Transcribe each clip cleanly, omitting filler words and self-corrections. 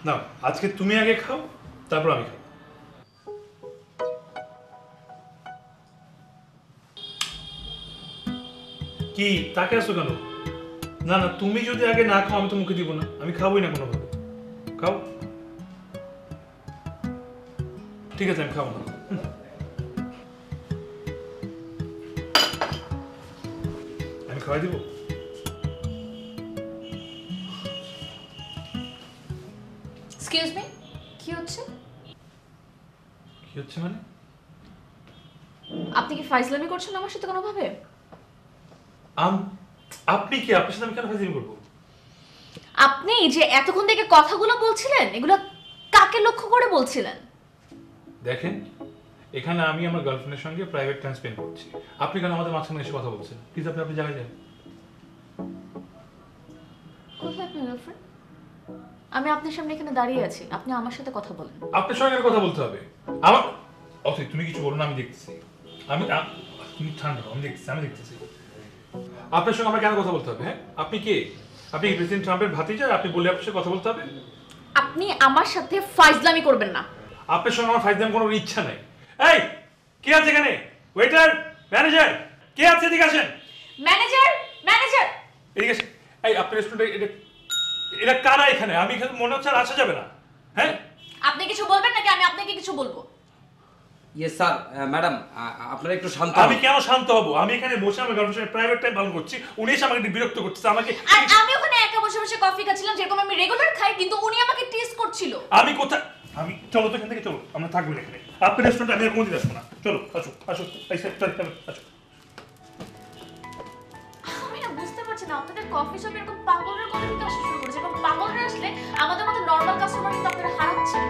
না, আজকে তুমি আগে খাও, তারপর আমি খাবো। কি তাকে আসো কেন? না না, তুমি যদি আগে না খাও আমি তো মুখে দিব না, আমি খাবোই না কোনোভাবে। খাও। ঠিক আছে, আমি খাবো না। আমি খাওয়াই দিব। এক্সকিউজ মি, কি হচ্ছে? কি হচ্ছে মানে? আপনি কি ফাইজলামি করছেন আমার সাথে কোনোভাবে? আপনি কি? আপনার সাথে আমি কেন ফাইজলামি করবো? আপনি যে এতক্ষণ থেকে কথাগুলো বলছিলেন, এগুলো কাকে লক্ষ্য করে বলছিলেন? দেখেন, এখানে আমি আমার গার্লফ্রেন্ডের সঙ্গে প্রাইভেট টাইম স্পেন্ড করছি, আপনি কেন আমাদের মাঝখানে এসে কথা বলছেন? প্লিজ আপনি জায়গায় যান। কোথায় আপনার গার্লফ্রেন্ড? আমি আপনার সামনে এখানে দাঁড়িয়ে আছি, আপনি আমার সাথে কথা বলেন। আপনার সঙ্গে কথা বলতে হবে আমার? অথই, তুমি কিছু বলো না, আমি দেখতেছি। তুমি ঠান্ডা হও, আমি দেখতেছি। আপনার সঙ্গে আমার কেন কথা বলতে হবে? হ্যাঁ, আপনি কে? আপনি প্রেসিডেন্ট ট্রাম্পের ভাতিজা? আপনি বলে আপনার সাথে কথা বলতে হবে? আপনি আমার সাথে ফাইজলামি করবেন না। আপনার সঙ্গে আমার ফাইজলামি করার ইচ্ছা নাই। এই, কে আছে এখানে? ওয়েটার, ম্যানেজার, কে আছে? এদিকে আসেন। ম্যানেজার এদিকে আসেন। এই আপনার রেস্টুরেন্টে এটা কারা এখানে? আমি এখানে মনে হচ্ছে আর আসা যাবে না। হ্যাঁ, আপনি কিছু বলবেন নাকি আমি আপনাকে কিছু বলবো? Yes sir. ম্যাডাম, আপনারা একটু শান্ত। আমি কেন শান্ত হব? আমি এখানে বসে আমার গার্লফ্রেন্ডের সঙ্গে প্রাইভেট টাইম পালন করছি, উনি এসে আমাকে বিরক্ত করতেছে। আমাকে আর আমি ওখানে একা বসে বসে কফি খাচ্ছিলাম, যেরকম আমি রেগুলার খাই, কিন্তু উনি আমাকে টিজ করছিল। আমি কোথায়? আমি চলো তো এখান থেকে, চলো, আমরা থাকবো না এখানে। আপনার রেস্টুরেন্টে আমি আর কোনোদিন আসবো না। চলো, আসো। এই স্যার, আসো। আমি না বুঝতে পারছি না, আপনাদের কফি শপ এরকম পাগলের কথা কিন্তু আসা শুরু করেছে, এবং পাগলরা আসলে আমাদের মতো নর্মাল কাস্টমার কিন্তু আপনারা হারাচ্ছেন।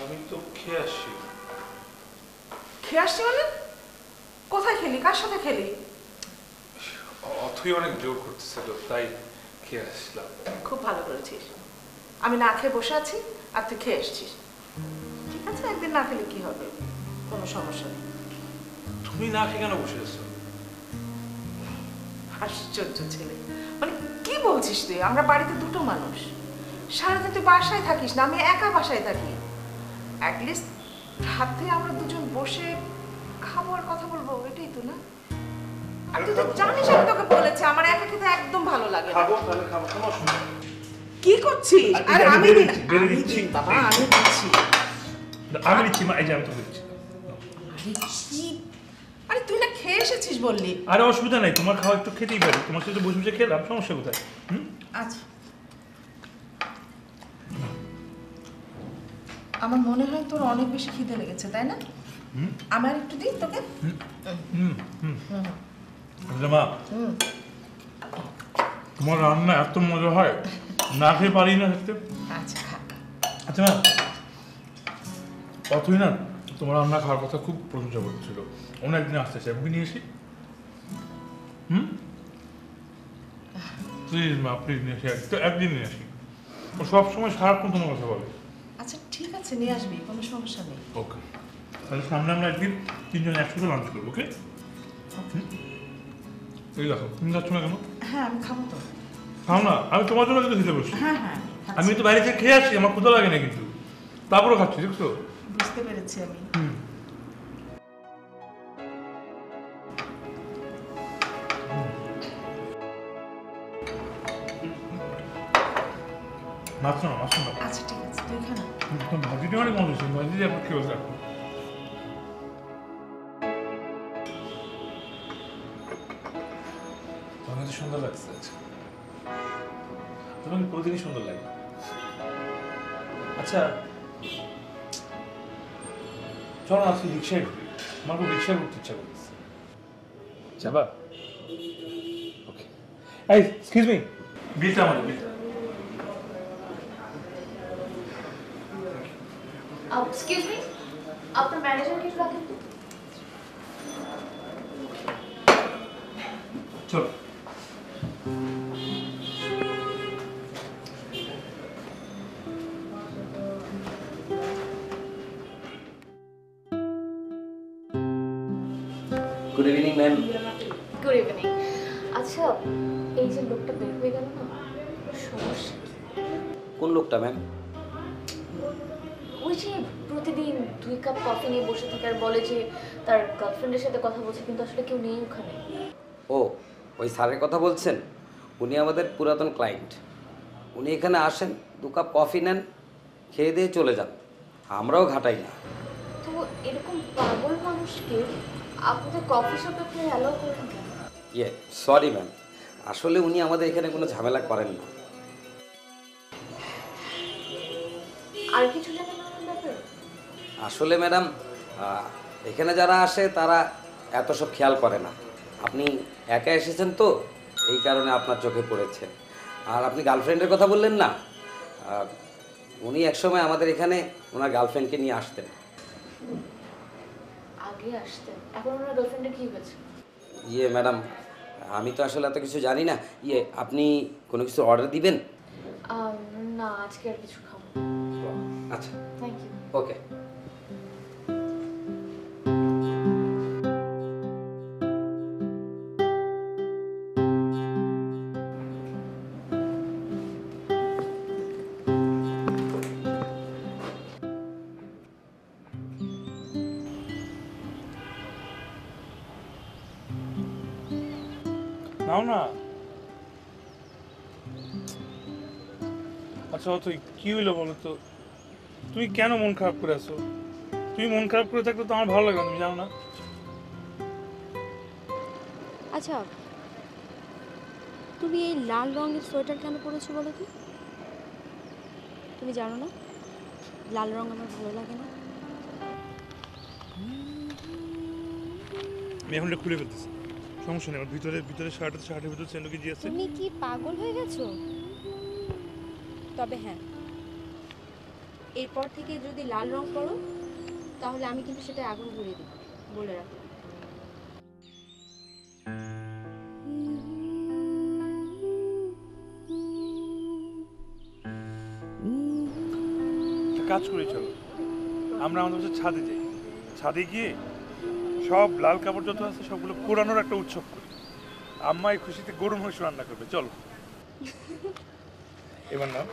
আমি তো খেয়ে আসছি। খেয়ে আসছি মানে? কোথায় খেলি, কার সাথে খেলি? অথই অনেক জোর করতেছিল, তাই খেয়ে আসলাম। খুব ভালো করেছিস। আমি না খেয়ে বসে আছি আর তুই খেয়ে এসছিস। ঠিক আছে, একদিন না খেলে কি হবে, কোনো সমস্যা নেই। তুমি না খেয়ে কেন বসে আছো? আশ্চর্য ছেলে, মানে কি বলছিস তুই? আমরা বাড়িতে দুটো মানুষ, সারাদিন তুই বাসায় থাকিস না, আমি একা বাসায় থাকি। অ্যাটলিস্ট রাতে আমরা দুজন বসে খাবো আর কথা বলবো, এটাই তো না? আর তুই তো জানিস আমি তোকে বলেছি আমার একা খেতে একদম ভালো লাগে না। খাবো, তাহলে খাবো, কোনো অসুবিধা নেই। কি করছিস? আর আমি আমি দিচ্ছি বাবা, আমি দিচ্ছি। আমি দিচ্ছি মা, এই যে আমি তো দিচ্ছি। আরে তুই না খেয়ে এসেছিস বললি। আরে অসুবিধা নাই, তোমার খাওয়া একটু খেতেই পারি, তোমার সাথে বসে বসে খেলাম, সমস্যা কোথায়? আচ্ছা, আমার মনে হয় তোর অনেক বেশি খিদে লেগেছে, তাই না? আমার একটু দিই তোকে। মা, তোমার রান্না এত মজা হয়, না খেয়ে পারি না খেতে। আচ্ছা খা। আচ্ছা মা, অথই না তোমার রান্না খাওয়ার কথা খুব প্রশংসা করছিল, অন্য একদিন আসতে চাই, ওকে নিয়ে এসি। প্লিজ মা, প্লিজ নিয়ে আসি, একদিন নিয়ে আসি। ও সবসময় সারাক্ষণ তোমার কথা বলে। আচ্ছা ঠিক আছে, নিয়ে আসবি, কোনো সমস্যা নেই। ওকে, তাহলে সামনে আমরা একদিন তিনজন একসাথে লাঞ্চ করবো। ওকে, এই দেখো, তুমি যাচ্ছ না কেন? হ্যাঁ আমি খাবো তো। খাও না, আমি তোমার জন্য কিন্তু খেতে বসছি। হ্যাঁ হ্যাঁ আমি তো বাইরে থেকে খেয়ে আসছি, আমার ক্ষুধা লাগে না কিন্তু, তারপরে খাচ্ছি, দেখছো? বুঝতে পেরেছি আমি। মাছ না। আচ্ছা ঠিক আছে, তুই খা না। ভাজিটা অনেক মজা হচ্ছে, ভাজি দিয়ে আপনার খেয়ে রাখো। তোমাকে তো সুন্দর লাগছে আজকে, তোমাকে প্রতিদিনই সুন্দর লাগে। আচ্ছা চলো আজকে রিক্সায় ঘুরি, আমার খুব রিক্সায় ঘুরতে ইচ্ছা করতেছে। যাবা? ওকে। এই এক্সকিউজ মি, বিলটা আমাদের, বিলটা। এক্সকিউজ মি, আপনার ম্যানেজার কিছু রাখেন তো। চলো। Good evening ma'am. Good evening. আচ্ছা, এই যে লোকটা বের হয়ে গেল না, সমস্যা কি? কোন লোকটা ম্যাম? ওই যে প্রতিদিন 2 কাপ কফি নিয়ে বসে থাকে আর বলে যে তার গার্লফ্রেন্ডের সাথে কথা বলছে, কিন্তু আসলে কেউ নেই ওখানে। ও, ওই স্যারের কথা বলছেন? উনি আমাদের পুরাতন ক্লায়েন্ট। উনি এখানে আসেন, 2 কাপ কফি নেন, খেয়ে দিয়ে চলে যান, আমরাও ঘাটাই না। তো এরকম পাগল মানুষকে আপনাদের কফি শপে আপনি অ্যালাউ করেন কেন? সরি ম্যাম, আসলে উনি আমাদের এখানে কোনো ঝামেলা করেন না। আর কিছু জানেন আমার ব্যাপারে? আসলে ম্যাডাম, এখানে যারা আসে তারা এত সব খেয়াল করে না। আপনি একা এসেছেন তো, এই কারণে আপনার চোখে পড়েছে। আর আপনি গার্লফ্রেন্ডের কথা বললেন না, উনি একসময় আমাদের এখানে ওনার গার্লফ্রেন্ডকে নিয়ে আসতেন। আগে আসতেন, এখন ওনার গার্লফ্রেন্ডের কি হয়েছে? ম্যাডাম, আমি তো আসলে এত কিছু জানি না। আপনি কোনো কিছু অর্ডার দিবেন? না, আজকে আর কিছু খাবো। আচ্ছা, থ্যাংক ইউ। ওকে। নাও না। আচ্ছা তুই কি হইলো বলো তো, তুমি কেন মন খারাপ করে আছো? তুমি মন খারাপ করে থাকলে তো আমার ভালো লাগে না, তুমি জানো না? আচ্ছা, তুমি এই লাল রঙের সোয়েটার কেন পরেছো বলো তো? তুমি জানো না লাল রং আমার ভালো লাগে না? আমি এখন এটা খুলে ফেলতেছি, সমস্যা নেই। আমার ভিতরে শার্টের ভিতরে সেন্ডুকি জি আছে। তুমি কি পাগল হয়ে গেছো? তবে হ্যাঁ, এরপর থেকে যদি লাল রং করো তাহলে আমি কিন্তু সেটা আগুন ধরিয়ে দেব, বলে রাখো। কাজ করি, চলো আমরা আমাদের বাসার ছাদে যাই, ছাদে গিয়ে সব লাল কাপড় যত আছে সবগুলো পোড়ানোর একটা উৎসব করি। আম্মা এই খুশিতে গরুর মাংস রান্না করবে, চলো। এবার নাও।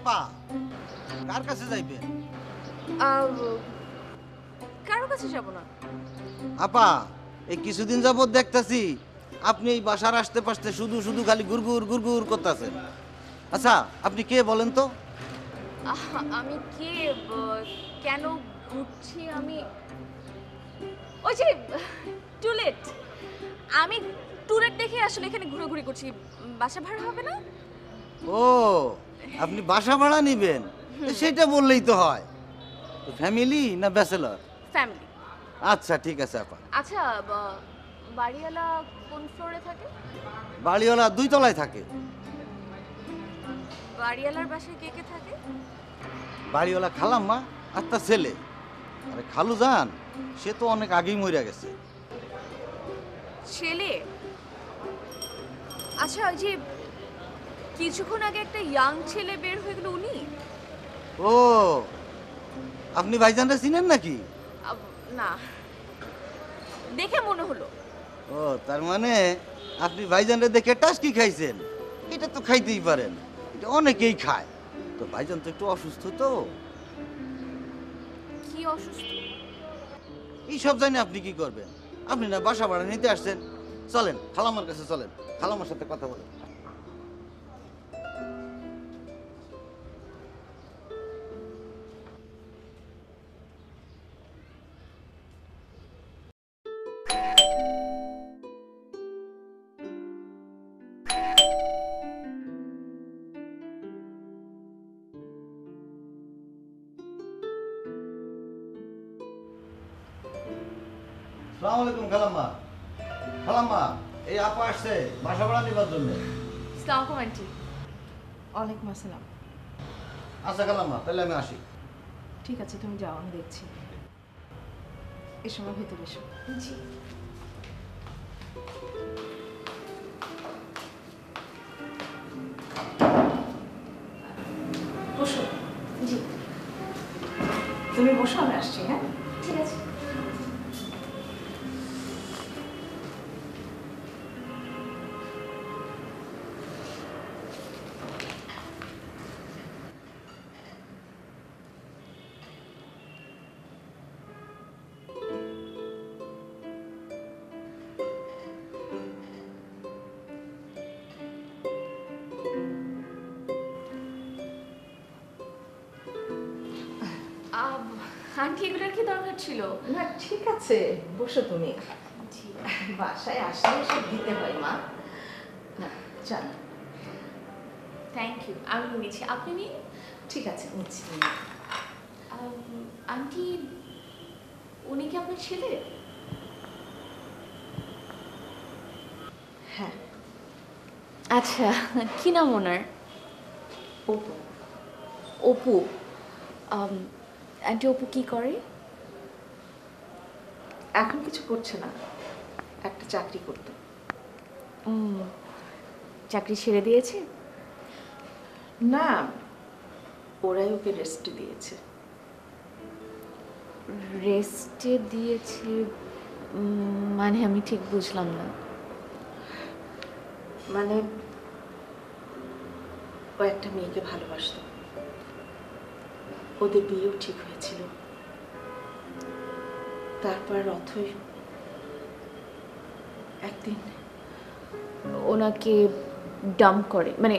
আপা কার কাছে যাইবেন? কারো কাছে যাব না। আপা এই কিছুদিন যাবত দেখতাছি আপনি এই বাসার আসতে পাশতে শুধু শুধু খালি গুড়গুড় গুড়গুড় করতেছেন। আচ্ছা আপনি কে বলেন তো? আমি কে, কেন ঘুরছি আমি? ওই যে টুলেট, আমি টুলেট দেখে আসলে এখানে ঘোরাঘুরি করছি। বাসা ভাড়া হবে না? ও আপনি বাসা ভাড়া নিবেন? সেটা বললেই তো হয়। ফ্যামিলি না ব্যাচেলর? ফ্যামিলি। আচ্ছা ঠিক আছে আপা। আচ্ছা, বাড়িওয়ালা কোন ফ্লোরে থাকে? বাড়িওয়ালা 2 তলায় থাকে। বাড়িওয়ালার বাসায় কে কে থাকে? বাড়িওয়ালা খালাম্মা আর তার ছেলে। আরে খালু যান সে তো অনেক আগেই মরে গেছে। ছেলে? আচ্ছা, ওই যে কিছুক্ষণ আগে একটা ইয়াং ছেলে বের হয়ে গেল, উনি? ও আপনি ভাইজানরা চিনেন নাকি? না, দেখে মনে হলো। ও তার মানে আপনি ভাইজানরা দেখে টাস্কি খাইছেন? এটা তো খাইতেই পারেন, এটা অনেকেই খায়। তো ভাইজান তো একটু অসুস্থ তো। কি অসুস্থ? এই সব জানি আপনি কি করবেন? আপনি না বাসা ভাড়া নিতে আসছেন, চলেন খালামার কাছে চলেন, খালামার সাথে কথা বলেন। আসসালামু আলাইকুম খালাম্মা। খালাম্মা এই আপা আসছে বাসা ভাড়া নিবার জন্য। আসসালামু আলাইকুম আন্টি। ওয়ালাইকুম আসসালাম। আচ্ছা খালাম্মা তাহলে আমি আসি। ঠিক আছে, তুমি যাও, আমি দেখছি। এ সময় ভেতরে এসো। জি। বসো। জি, তুমি বসো, আমি আসছি। হ্যাঁ, ঠিক আছে। আন্টি, এগুলোর কি দরকার ছিল? না ঠিক আছে, বসো তুমি। জি। বাসায় আসলে সব দিতে হয় মা। না চল। থ্যাংক ইউ, আমি নিয়েছি, আপনি নিন। ঠিক আছে, নিচ্ছি। আন্টি, উনি কি আপনার ছেলে? হ্যাঁ। আচ্ছা, কি নাম ওনার? অপু। অপু। আন্টি, অপু কি করে? এখন কিছু করছে না, একটা চাকরি করতো। চাকরি ছেড়ে দিয়েছে? না, ওরাই ওকে রেস্ট দিয়েছে। রেস্টে দিয়েছে মানে আমি ঠিক বুঝলাম না। মানে ও একটা মেয়েকে ভালোবাসতো, ওদের বিয়েও ঠিক হয়েছিল। তারপর অথই একদিন ওনাকে ডাম্প করে, মানে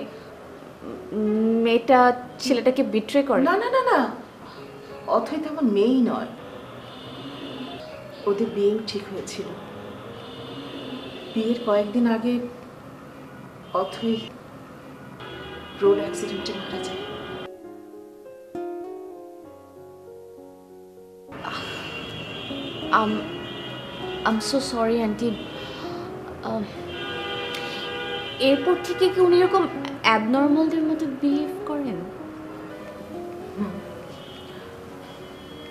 মেয়েটা ছেলেটাকে বিট্রে করে? না না না না, অথই তেমন মেয়েই নয়, ওদের বিয়েও ঠিক হয়েছিল। বিয়ের কয়েকদিন আগে অথই রোড অ্যাক্সিডেন্টে মারা যায়। আম সো সরি আন্টি। এরপর থেকে কি উনি এরকম অ্যাবনর্মালদের মতো বিহেভ করেন?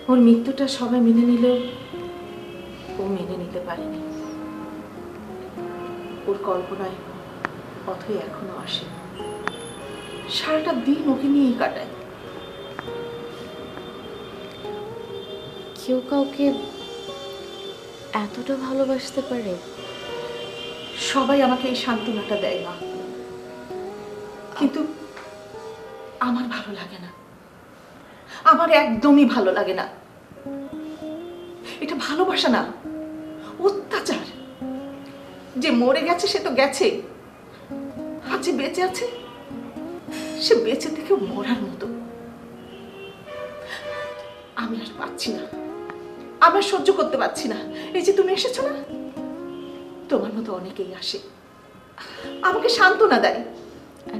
ওর মৃত্যুটা সবাই মেনে নিলেও ও মেনে নিতে পারেনি। ওর কল্পনায় অথই এখনো আসে, সারাটা দিন ওকে নিয়েই কাটায়। কেউ কাউকে এতটা ভালোবাসতে পারে? সবাই আমাকে এই সান্ত্বনাটা দেয় না, কিন্তু আমার ভালো লাগে না, আমার একদমই ভালো লাগে না। এটা ভালোবাসা না, অত্যাচার। যে মরে গেছে সে তো গেছে, আর যে বেঁচে আছে সে বেঁচে থেকে মরার মতো। আমি আর পাচ্ছি না, আমার সহ্য করতে পারছি না। এই যে তুমি এসেছো না, তোমার মতো অনেকেই আসে, আমাকে সান্ত্বনা দেয়,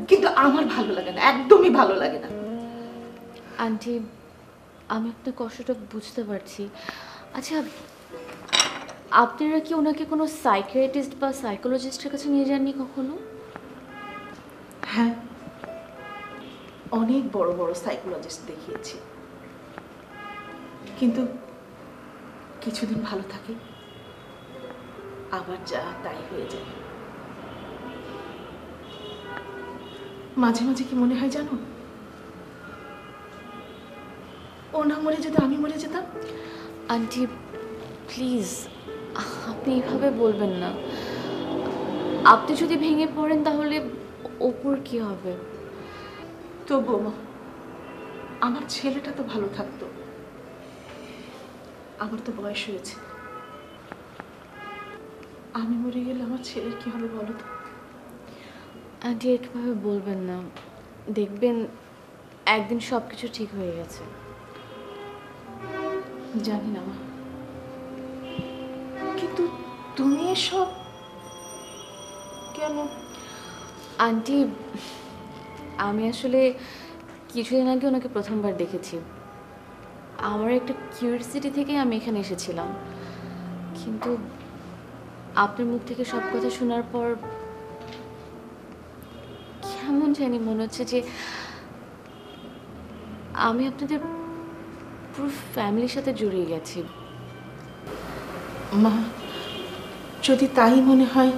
কিন্তু আমার ভালো লাগে না, একদমই ভালো লাগে না। আন্টি, আমি আপনার কষ্টটা বুঝতে পারছি। আচ্ছা, আপনারা কি ওনাকে কোনো সাইকিয়াট্রিস্ট বা সাইকোলজিস্টের কাছে নিয়ে যাননি কখনো? হ্যাঁ, অনেক বড় বড় সাইকোলজিস্ট দেখিয়েছি, কিন্তু কিছুদিন ভালো থাকে, আবার যা তাই হয়ে যায়। মাঝে মাঝে কি মনে হয় জানো, ও না মরে যেত আমি মরে যেতাম। আন্টি প্লিজ, আপনি এভাবে বলবেন না। আপনি যদি ভেঙে পড়েন তাহলে ওপর কি হবে? তবুও মা, আমার ছেলেটা তো ভালো থাকতো। আমার তো বয়স হয়েছে, আমি মরে গেলে আমার ছেলের কি হবে বলো তো? আন্টি এভাবে বলবেন না, দেখবেন একদিন সব কিছু ঠিক হয়ে গেছে। জানি না মা, কিন্তু তুমি এসব কেন? আন্টি, আমি আসলে কিছুদিন আগে ওনাকে প্রথমবার দেখেছি। আমার একটা কিউরিওসিটি থেকে আমি এখানে এসেছিলাম, কিন্তু আপনার মুখ থেকে সব কথা শোনার পর কেমন জানি মনে হচ্ছে যে আমি আপনাদের পুরো ফ্যামিলির সাথে জড়িয়ে গেছি। মা, যদি তাই মনে হয়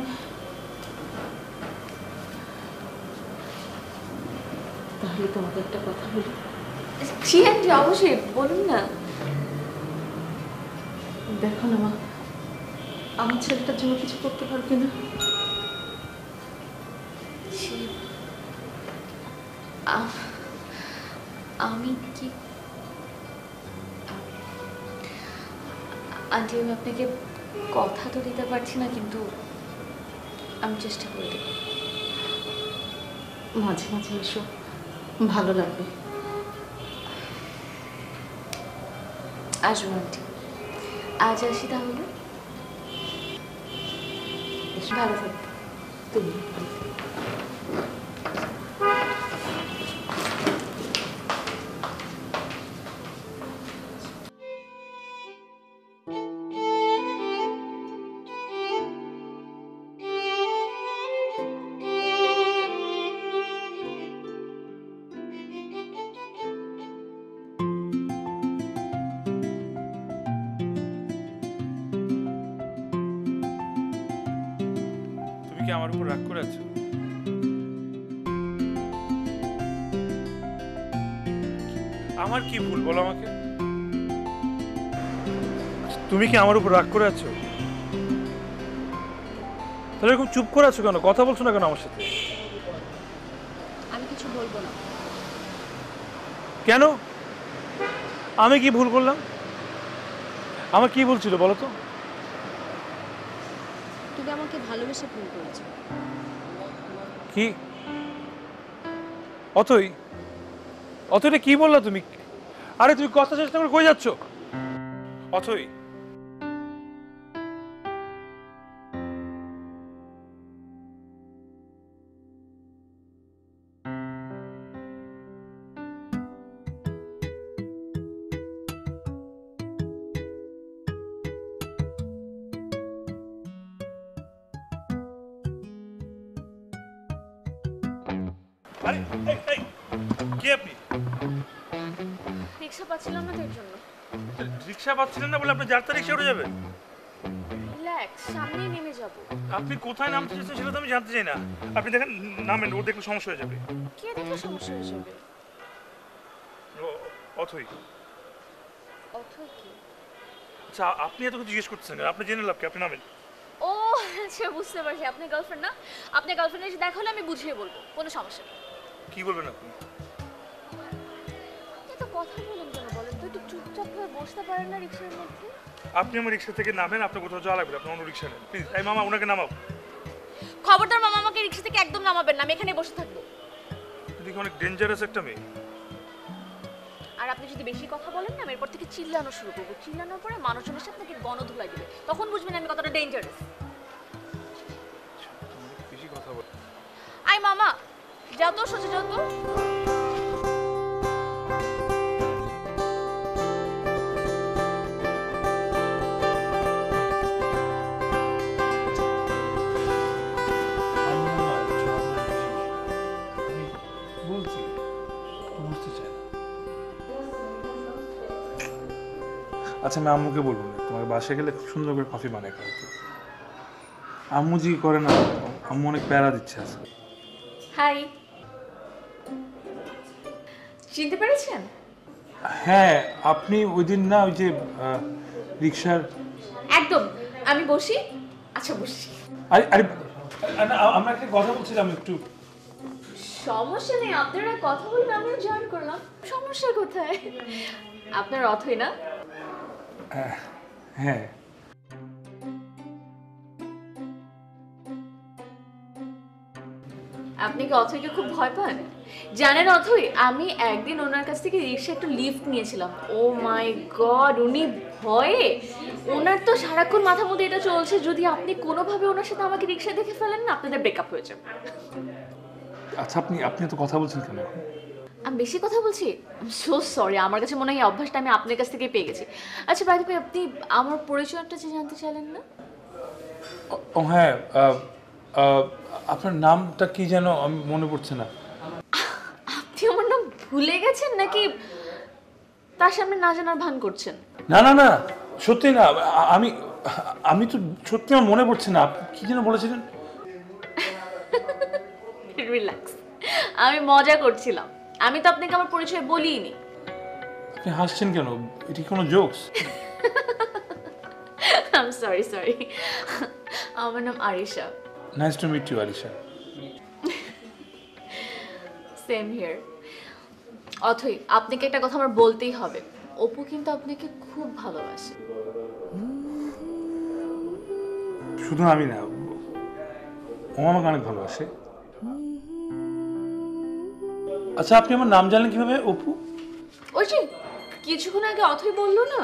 তাহলে তোমাকে একটা কথা বলি। জি আন্টি, অবশ্যই বলুন না। দেখো না মা, আমার ছেলেটার জন্য কিছু করতে পারবে না? আমি কি আন্টি, আমি আপনাকে কথা তো দিতে পারছি না, কিন্তু আমি চেষ্টা করে দেব। মাঝে মাঝে এসো, ভালো লাগবে। আসবো আন্টি, আজ আসি তাহলে। ভালো থাকবে তুমি। তুমি কি আমার উপর রাগ করে আছো? আমার কি ভুল বলো আমাকে? তুমি কি আমার উপর রাগ করে আছো? তাহলে এরকম চুপ করে আছো কেন? কথা বলছো না কেন আমার সাথে? আমি কিছু বলবো না। কেন? আমি কি ভুল করলাম? আমার কি ভুল ছিল বলো তো? তুমি আমাকে ভালোবেসে ভুল করেছো। কি? অতই অতইটা কি বললা তুমি? আরে তুমি কথা চেষ্টা করে কই যাচ্ছ? অথই, আরে এই কে আপনি? রিক্সা পাচ্ছিলাম না এর জন্য। রিক্সা পাচ্ছিলেন না বলে আপনি যার তার রিক্সা উঠে যাবেন? রিল্যাক্স, সামনেই নেমে যাব। আপনি কোথায় নামতে চাইছেন সেটা তো আমি জানতে চাই না। আপনি দেখেন নামেন, ও দেখলে সমস্যা হয়ে যাবে। কে দেখলে সমস্যা হয়ে যাবে? অথই। অথই কি? আচ্ছা আপনি এত কিছু জিজ্ঞেস করতেছেন, আপনি জেনে লাভ কি? আপনি নামেন। ও আচ্ছা, বুঝতে পারছি, আপনার গার্লফ্রেন্ড না? আপনার গার্লফ্রেন্ড এসে দেখা হলে আমি বুঝিয়ে বলবো, কোনো সমস্যা নেই। কি বলবেন আপনি? কথা বলেন কেন বলেন তো? একটু চুপচাপ হয়ে বসতে পারেন না রিক্সার মধ্যে? আপনি আমার রিক্সা থেকে নামেন, আপনার কোথাও যাওয়া লাগবে, আপনি অন্য রিক্সা নেন প্লিজ। এই মামা, ওনাকে নামাও। খবরদার মামা, আমাকে রিক্সা থেকে একদম নামাবেন না, আমি এখানে বসে থাকবো। এদিকে অনেক ডেঞ্জারাস একটা মেয়ে। আর আপনি যদি বেশি কথা বলেন না, আমি এরপর থেকে চিল্লানো শুরু করবো। চিল্লানোর পরে মানুষজন এসে আপনাকে গণধুলাই দিবে, তখন বুঝবেন আমি কতটা ডেঞ্জারাস। বেশি কথা বল। আই মামা, যাও তো, সোজা যাও তো। বলছি বুঝতে চাই না। আচ্ছা, আমি আম্মুকে বলবো না, তোমার বাসায় গেলে খুব সুন্দর করে কফি বানায় খাওয়াতে। আম্মু জি করে না, আম্মু অনেক প্যারা দিচ্ছে আজকে। হাই, চিনতে পেরেছেন? হ্যাঁ, আপনি ওই দিন না ওই যে রিক্সার। একদম, আমি বসি। আচ্ছা বসি। আরে আরে আমরা একটা কথা বলছিলাম একটু। সমস্যা নেই, আপনারা কথা বলবেন, আমরা জয়েন করলাম। সমস্যা কোথায়? আপনার অথই না? হ্যাঁ। আপনি কি অথইকে খুব ভয় পান? জানেন অথই, আমি একদিন ওনার কাছ থেকে রিক্সা একটু লিফট নিয়েছিলাম। ও মাই গড, উনি ভয়ে, ওনার তো সারাক্ষণ মাথার মধ্যে এটা চলছে, যদি আপনি কোনোভাবে ওনার সাথে আমাকে রিক্সা দেখে ফেলেন না, আপনাদের ব্রেকআপ হয়ে যাবে। আচ্ছা, আপনি তো কথা বলছেন কেন? আমি বেশি কথা বলছি? সো সরি, আমার কাছে মনে হয় এই অভ্যাসটা আমি আপনার কাছ থেকে পেয়ে গেছি। আচ্ছা বাই দ্য ওয়ে, আপনি আমার পরিচয়টা যে জানতে চাইলেন না? ও হ্যাঁ, আপনার নামটা কি যেন আমি মনে পড়ছে না। আপনি আমার নাম ভুলে গেছেন নাকি তার সামনে না জানার ভান করছেন? না না না, সত্যি না, আমি তো সত্যি আমার মনে পড়ছে না। আপনি কি যেন বলেছিলেন? রিল্যাক্স, আমি মজা করছিলাম। আমি তো আপনাকে আমার পরিচয় বলিনি। আপনি হাসছেন কেন? এটি কোনো জোকস? I am sorry. আমার নাম Arisha. Nice to meet you, Alisha. Same here. Othoi, আপনাকে একটা কথা আমার বলতেই হবে, অপু কিন্তু আপনাকে খুব ভালোবাসে। শুধু আমি না, ও আমাকে অনেক ভালোবাসে। আচ্ছা, আপনি আমার নাম জানলেন কিভাবে, অপু? ওই যে কিছুক্ষণ আগে অথই বললো না।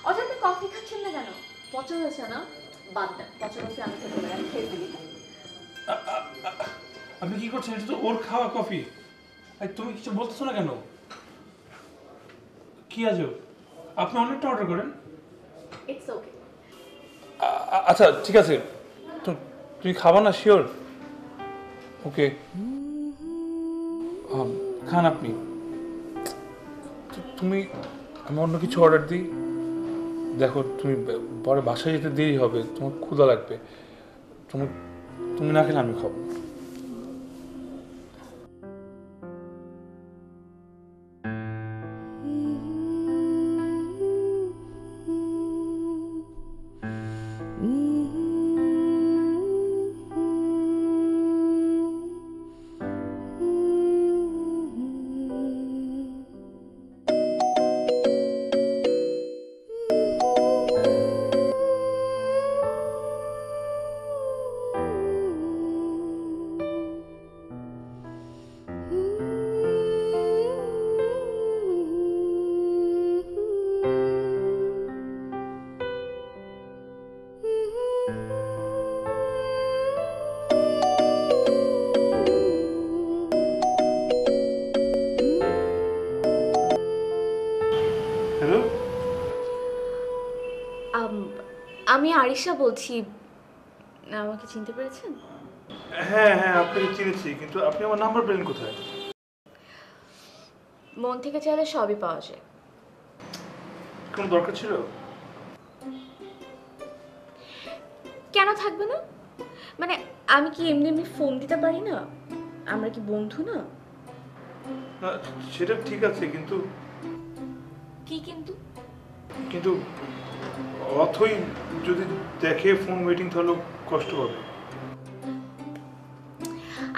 অথই, আপনি কফি খাচ্ছেন না কেন? পচা হয়েছে না? বাদ দেন, পচা কফি আমি খেতে পারি, আমি খেয়ে ফেলি। আপনি কি করছেন? এটা তো ওর খাওয়া কফি। তুমি কিছু বলতেছো না কেন? কি আজব, আপনি অনেকটা অর্ডার করেন। It's okay. আচ্ছা ঠিক আছে, তো তুমি খাবা না? শিওর? ওকে, খান আপনি। তুমি, আমি অন্য কিছু অর্ডার দিই। দেখো, তুমি পরে বাসায় যেতে দেরি হবে, তোমার ক্ষুধা লাগবে। তুমি না খেলে আমি খাবো। হ্যালো, আমি আরিশা বলছি, আমাকে চিনতে পেরেছেন? হ্যাঁ হ্যাঁ, আপনাকে চিনেছি, কিন্তু আপনি আমার নাম্বার পেলেন কোথায়? মন থেকে চাইলে সবই পাওয়া যায়। কোনো দরকার ছিল? কেন থাকবে না? মানে আমি কি এমনি এমনি ফোন দিতে পারি না? আমরা কি বন্ধু না? না, সেটা ঠিক আছে, কিন্তু কি কিন্তু? কিন্তু অথই যদি দেখে ফোন ওয়েটিং, তাহলে কষ্ট হবে।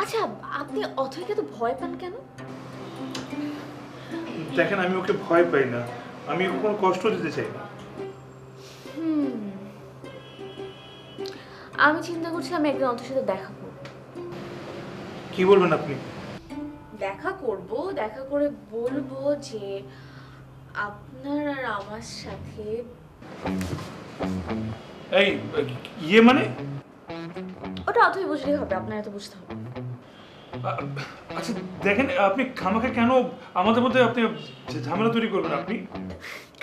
আচ্ছা, আপনি অথইকে তো ভয় পান কেন? দেখেন আমি ওকে ভয় পাই না, আমি ওকে কোনো কষ্ট দিতে চাই না। আমি চিন্তা করছিলাম একদিন অন্তর সাথে দেখা করব। কি বলবেন আপনি? দেখা করব, দেখা করে বলবো যে আপনার আর আমার সাথে এই ইয়ে মানে? ওটা অতই বুঝলেই হবে, আপনার এত বুঝতে হবে না। আচ্ছা দেখেন, আপনি খামাখা কেন আমাদের মধ্যে আপনি ঝামেলা তৈরি করবেন আপনি?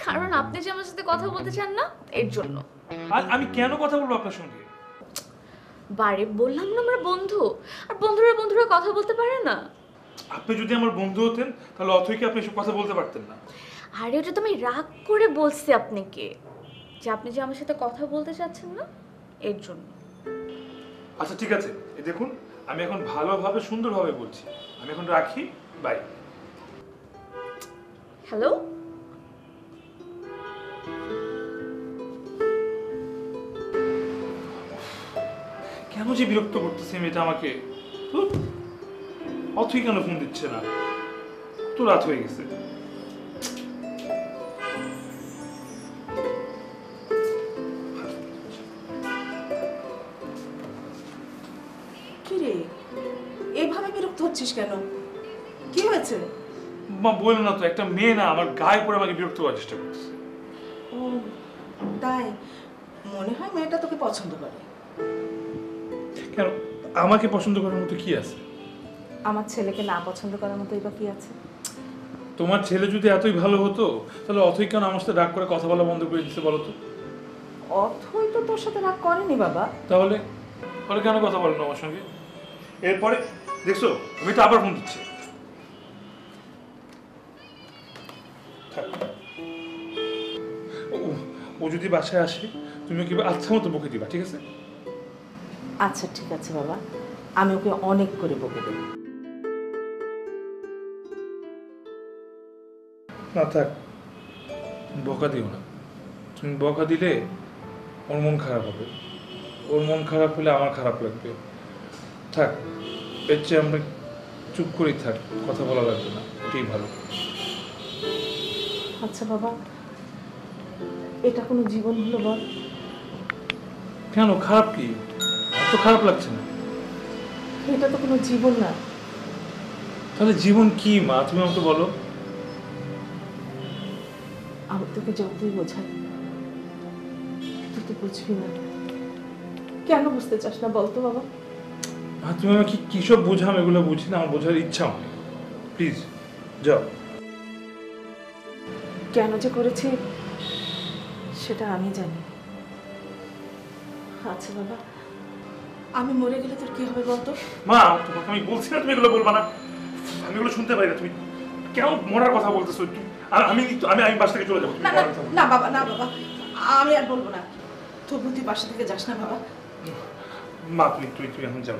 কারণ আপনি যে আমার সাথে কথা বলতে চান না, এর জন্য। আর আমি কেন কথা বলবো আপনার সঙ্গে? বারে বললাম না আমরা বন্ধু, আর বন্ধুরা কথা বলতে পারে না। আপনি যদি আমার বন্ধু হতেন তাহলে অথৈকে আপনি এসব কথা বলতে পারতেন না। আরে ওটা তো আমি রাগ করে বলছি আপনাকে, যে আপনি যে আমার সাথে কথা বলতে চাচ্ছেন না, এর জন্য। আচ্ছা ঠিক আছে, এই দেখুন আমি এখন ভালোভাবে সুন্দরভাবে বলছি, আমি এখন রাখি, বাই। হ্যালো, কেন যে বিরক্ত করতেছে মেয়েটা আমাকে। ধুর, অথই কেন ফোন দিচ্ছে না? তো রাত হয়ে গেছে। কি রে, এইভাবে বিরক্ত হচ্ছিস কেন? কি হয়েছে? মা বললো না তো, একটা মেয়ে না আমার গায়ে পড়ে আমাকে বিরক্ত করার চেষ্টা করতেছে। ও তাই? মনে হয় মেয়েটা তোকে পছন্দ করে। কেন, আমাকে পছন্দ করার মতো কি আছে? আমার ছেলেকে না পছন্দ করার মতোই বা কি আছে? তোমার ছেলে যদি এতই ভালো হতো তাহলে অথই কেন আমার সাথে রাগ করে কথা বলা বন্ধ করে দিতে বলো তো? অথই তো তোর সাথে রাগ করেনি বাবা। তাহলে তাহলে কেন কথা বলো না আমার সঙ্গে? এরপরে দেখছো মেয়েটা আবার ফোন দিচ্ছে। থাক। ও যদি বাসায় আসে তুমি ওকে আচ্ছা মতো বকে দিবা, ঠিক আছে? আচ্ছা ঠিক আছে বাবা, আমি ওকে অনেক করে বকে দেব। না থাক, বকা দিও না। তুমি বকা দিলে ওর মন খারাপ হবে, ওর মন খারাপ হলে আমার খারাপ লাগবে। থাক, এর চেয়ে আমরা চুপ করেই থাক, কথা বলা লাগবে না, এটাই ভালো। আচ্ছা বাবা, এটা কোনো জীবন হলো বল? কেন, খারাপ কি? এত খারাপ লাগছে না? এটা তো কোনো জীবন না। তাহলে জীবন কি মা, তুমি আমাকে বলো। আমি তোকে যতই বোঝাই তুই তো বুঝবি না। কেন বুঝতে চাস না বলতো বাবা? মা তুমি আমাকে কিসব বোঝাম, এগুলো বুঝি না, আমার বোঝার ইচ্ছা হয়। প্লিজ যাও। কেন যে করেছি সেটা আমি জানি। আচ্ছা বাবা, আমি মরে গেলে তোর কি হবে বলতো? মা তোমাকে আমি বলছি না তুমি এগুলো বলবা না, আমি এগুলো শুনতে পারি না। তুমি কেন মরার কথা বলতেছো? আমি আমি আমি বাসা থেকে চলে যাবো। না না না বাবা, না বাবা, আমি আর বলবো না। তবু তুই বাসা থেকে যাস না বাবা। মা তুমি তুমি তুমি এখন যাও,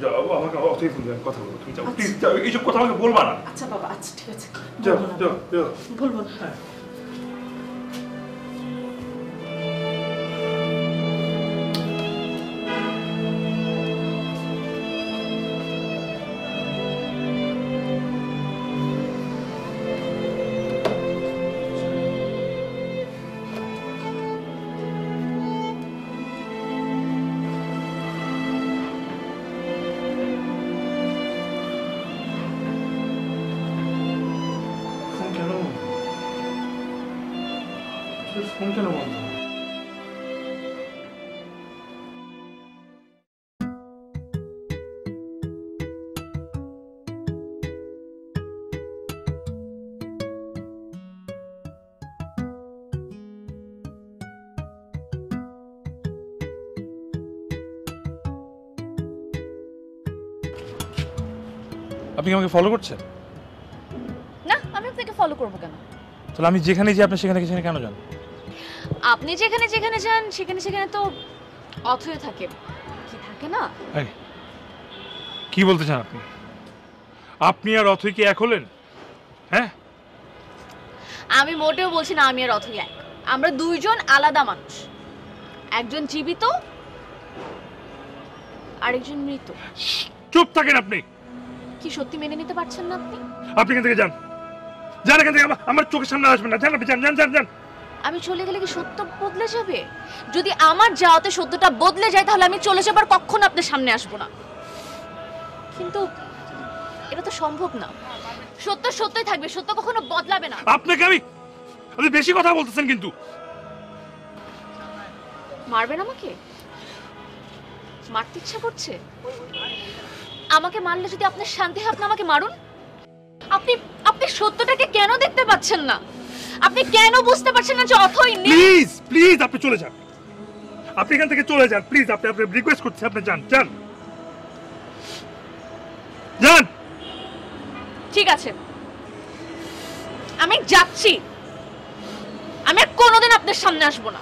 যাও, আমাকে অতই ফোন দেওয়ার কথা বলো, তুমি যাও প্লিজ, যাও, এইসব কথা আমাকে বলবা না। আচ্ছা বাবা, আচ্ছা ঠিক আছে, যাও বলবো না যাও বাবা। যাও। বলবো না। হ্যাঁ। ফোন কেন, ফোন কেন বন্ধ? আপনি কি আমাকে ফলো করছেন? না, আমি আপনাকে ফলো করবো কেন? তাহলে আমি যেখানে যাই আপনি সেখানে সেখানে কেন যান? আপনি যেখানে যেখানে যান সেখানে সেখানে তো অথৈ থাকে, কি থাকে না? এই, কি বলতে চান আপনি? আপনি আর অথৈ কি এক হলেন? হ্যাঁ, আমি মোটেও বলছি না আমি আর অথৈ এক। আমরা দুইজন আলাদা মানুষ, একজন জীবিত আরেকজন মৃত। চুপ থাকেন আপনি। কি সত্যি মেনে নিতে পারছেন না আপনি? আপনি এখান থেকে যান, যান এখান থেকে, আমার চোখের সামনে আসবেন না, যান আপনি, যান যান যান যান। আমি চলে গেলে কি সত্য বদলে যাবে? যদি আমার যাওয়াতে সত্যটা বদলে যায় তাহলে আমি চলে যাবার কখনো আপনার সামনে আসবো না। কিন্তু এটা তো সম্ভব না। সত্য সত্যই থাকবে, সত্য কখনো বদলাবে না। আপনাকে আপনি বেশি কথা বলতেছেন কিন্তু। মারবেন আমাকে? মারতে ইচ্ছা করছে? আমাকে মারলে যদি আপনার শান্তি হয় আপনি আমাকে মারুন। আপনি আপনি সত্যটাকে কেন দেখতে পাচ্ছেন না? আপনি কেন বুঝতে পারছেন না যে অথই নেই? প্লিজ প্লিজ আপনি চলে যান, আপনি এখান থেকে চলে যান প্লিজ। আপনি রিকোয়েস্ট করছি, আপনি যান যান যান। ঠিক আছে, আমি যাচ্ছি। আমি আর কোনোদিন আপনার সামনে আসবো না।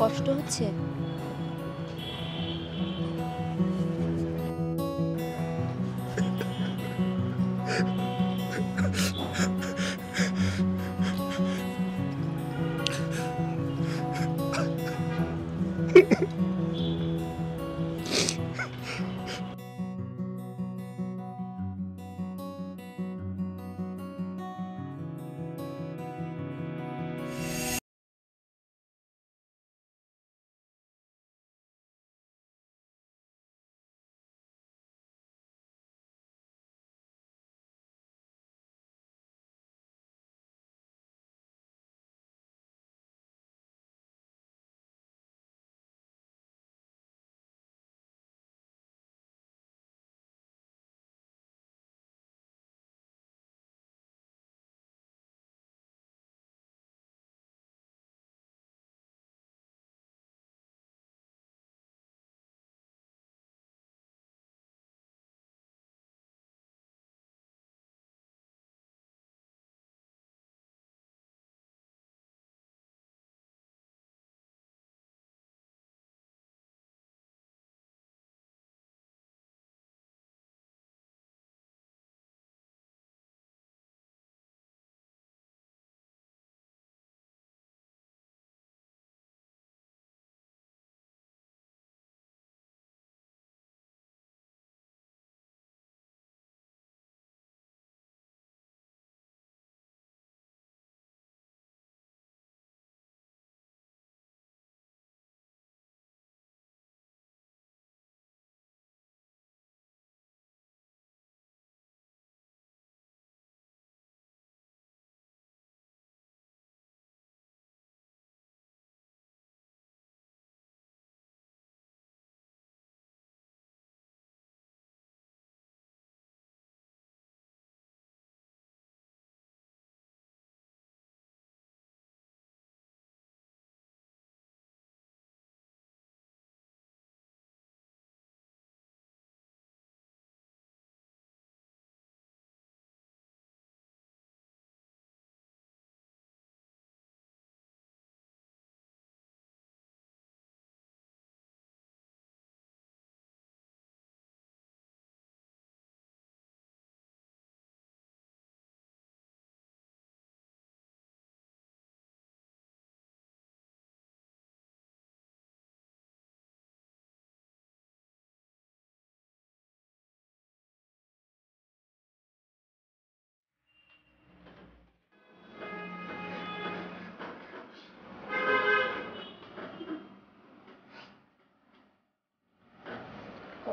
কষ্ট হচ্ছে?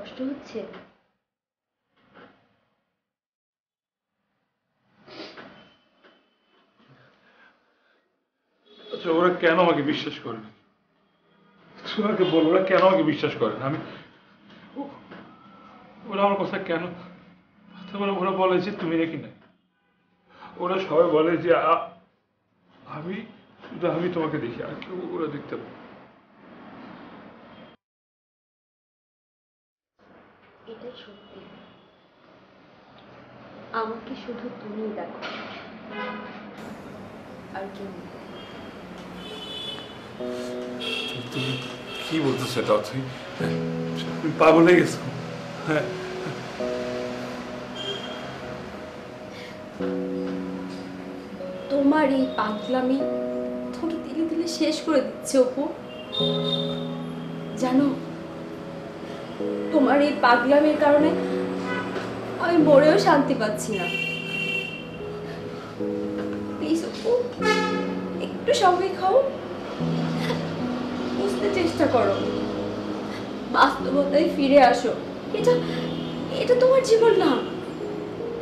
কষ্ট হচ্ছে? আচ্ছা ওরা কেন আমাকে বিশ্বাস করে না? তোমাকে বল, ওরা কেন আমাকে বিশ্বাস করে না? ওরা আমার কথা কেন, তারপরে ওরা বলে যে তুমি নাকি না, ওরা সবাই বলে যে আমি শুধু আমি তোমাকে দেখি, আর কেউ ওরা দেখতে পাবে। এটাই সত্যি, আমাকে শুধু তুমি দেখো, আর কেউ না। তুমি কি বলতেছো এটা তুই পাগল হয়ে গেছো? হ্যাঁ তোমার এই পাগলামি তোমাকে দিলে দিলে শেষ করে দিচ্ছে অপু। জানো, তোমার এই পাগলামির কারণে আমি মরেও শান্তি পাচ্ছি না। প্লিজ অপু, একটু সময় খাও, বুঝতে চেষ্টা করো, বাস্তবতায় ফিরে আসো। এটা এটা তোমার জীবন না,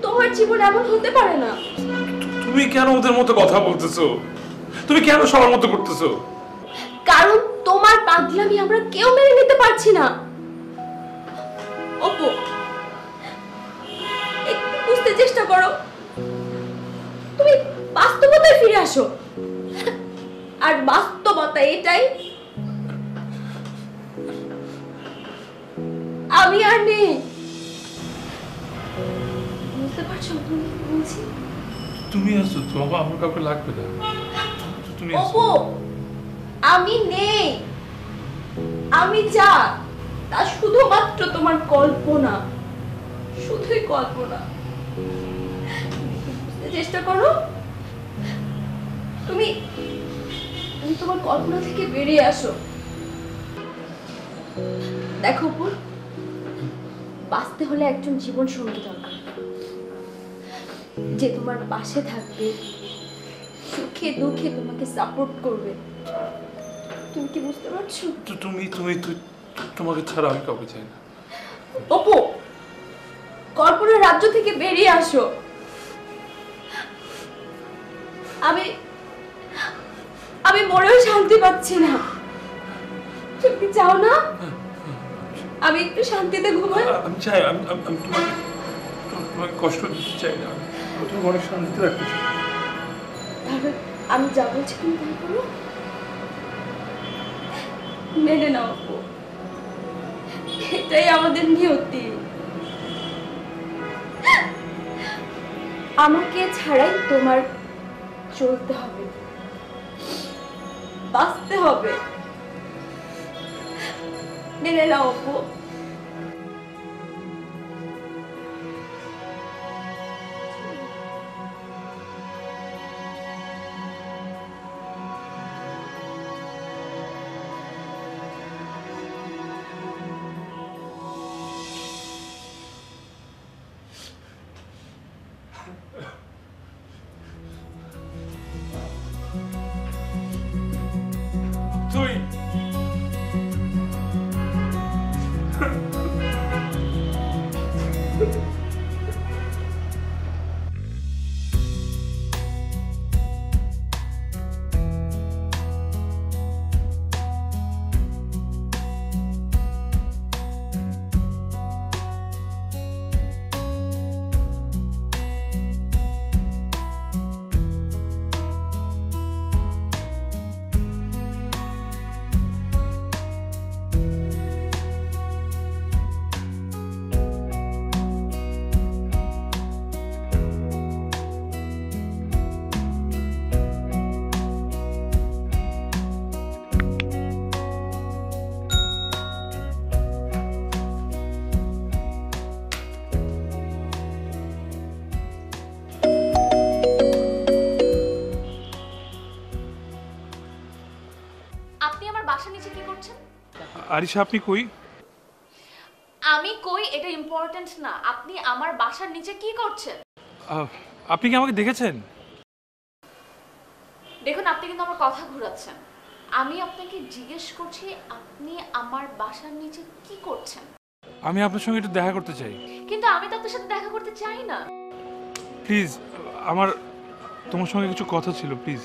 তোমার জীবন এমন হতে পারে না। তুমি কেন ওদের মতো কথা বলতেছো? তুমি কেন সবার মতো করতেছো? কারণ তোমার পাগলামি আমরা কেউ মেনে নিতে পারছি না। অপু, একটু বুঝতে চেষ্টা করো, তুমি বাস্তবতায় ফিরে আসো। আর বাস্তবতা এটাই, আমি আর নেই। বুঝতে পারছো তুমি কি বলছি? তুমি আছো তো, আমার কাউকে লাগবে না। তুমি আছো। অপু, আমি নেই, আমি যা তা শুধুমাত্র তোমার কল্পনা, শুধুই কল্পনা। বুঝতে চেষ্টা করো, তুমি তুমি তোমার কল্পনা থেকে বেরিয়ে আসো। দেখো অপু, বাঁচতে হলে একজন জীবন সঙ্গী দরকার, যে তোমার পাশে থাকবে, সুখে দুঃখে তোমাকে সাপোর্ট করবে। তুমি কি বুঝতে পারছো? তুমি তুমি তোমাকে ছাড়া আমি কাউকে চাই না। অপু, কল্পনার রাজ্য থেকে বেরিয়ে আসো। আমি আমি মরেও শান্তি পাচ্ছি না। তুমি চাও না আমি একটু শান্তিতে ঘুমাই? আমি চাই, আমি তোমাকে কষ্ট দিতে চাই না। আমি তোমাকে অনেক শান্তিতে রাখতে চাই। তাহলে আমি যা বলছি তুমি তাই করো, মেনে নাও অপু, এটাই আমাদের নিয়তি। আমাকে ছাড়াই তোমার চলতে হবে, বাঁচতে হবে, মেনে নাও অপু। তুই আপনি আমার বাসার নিচে কি করছেন? আরিশা, আপনি কই? আমি কই এটা ইম্পর্টেন্ট না, আপনি আমার বাসার নিচে কি করছেন? আপনি কি আমাকে দেখেছেন? দেখুন, আপনি কিন্তু আমার কথা ঘোরাচ্ছেন। আমি আপনাকে জিজ্ঞেস করছি আপনি আমার বাসার নিচে কি করছেন। আমি আপনার সঙ্গে একটু দেখা করতে চাই। কিন্তু আমি তো আপনার সাথে দেখা করতে চাই না। প্লিজ, আমার তোমার সঙ্গে কিছু কথা ছিল, প্লিজ।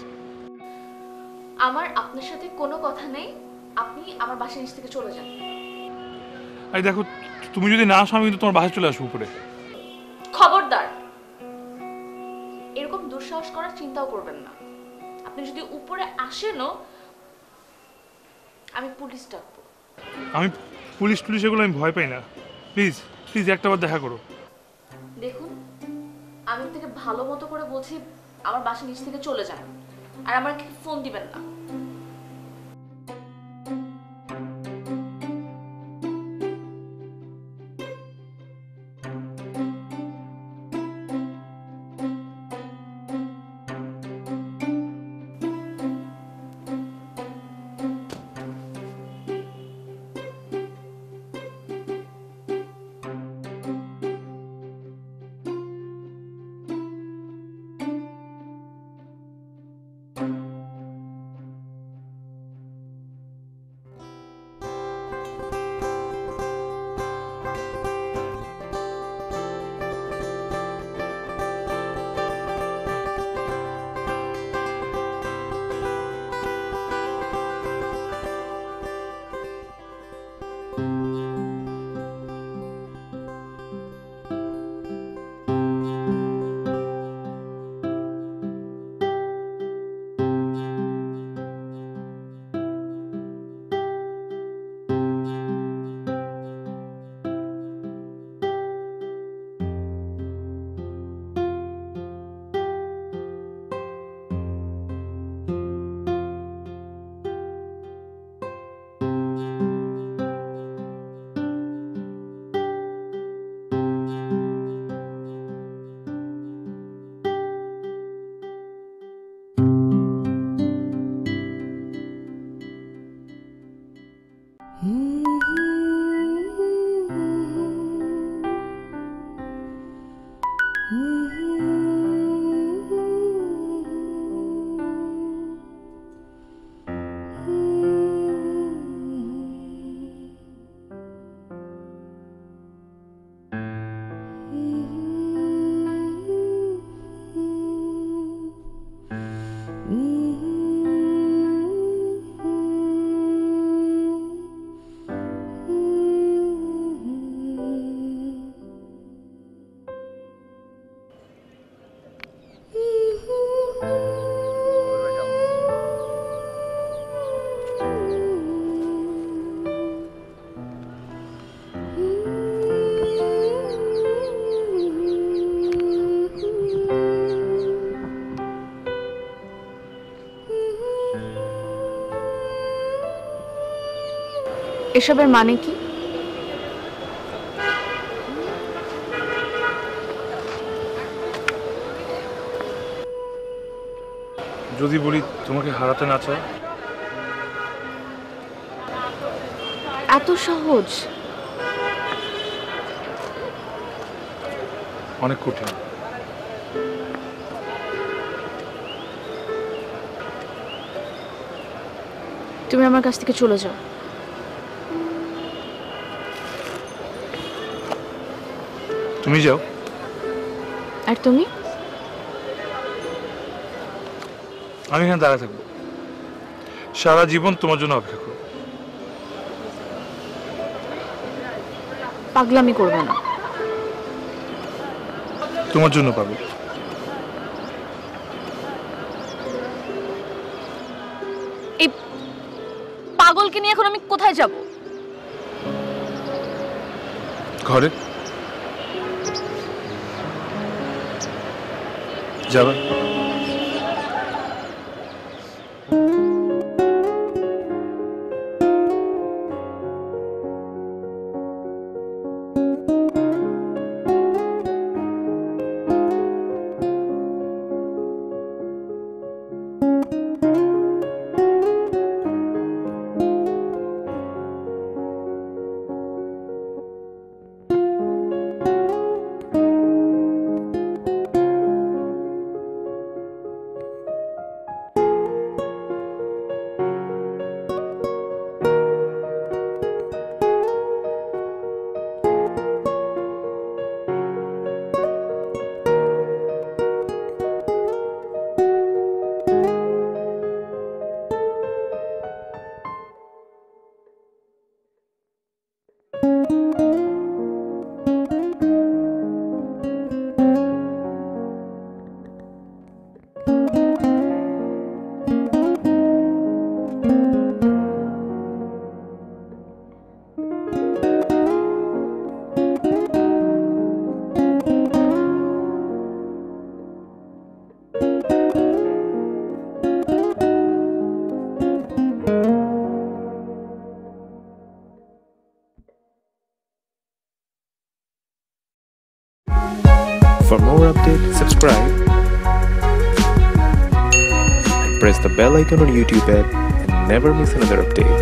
আমার আপনার সাথে কোনো কথা নেই, আপনি আমার বাসার নিচ থেকে চলে যান। এই দেখো, তুমি যদি না আসো আমি কিন্তু তোমার বাসায় চলে আসবো উপরে। খবরদার, এরকম দুঃসাহস করার চিন্তাও করবেন না। আপনি যদি উপরে আসেনও, আমি পুলিশ ডাকবো। আমি পুলিশ এগুলো আমি ভয় পাই না। প্লিজ প্লিজ একটাবার দেখা করো। দেখুন, আমি আপনাকে ভালো মতো করে বলছি আমার বাসার নিচ থেকে চলে যান, আর আমাকে ফোন দিবেন না। এসবের মানে কি? যদি বলি তোমাকে হারাতে না চাই? এত সহজ? অনেক কঠিন। তুমি আমার কাছ থেকে চলে যাও। তুমি যাও। আর তুমি? আমি এখানে দাঁড়ায় থাকবো, সারা জীবন তোমার জন্য অপেক্ষা করবো। পাগলামি করবে না। তোমার জন্য পাবো। এই পাগলকে নিয়ে এখন আমি কোথায় যাব? ঘরে যাবে? For more updates, subscribe and press the bell icon on YouTube app and never miss another update.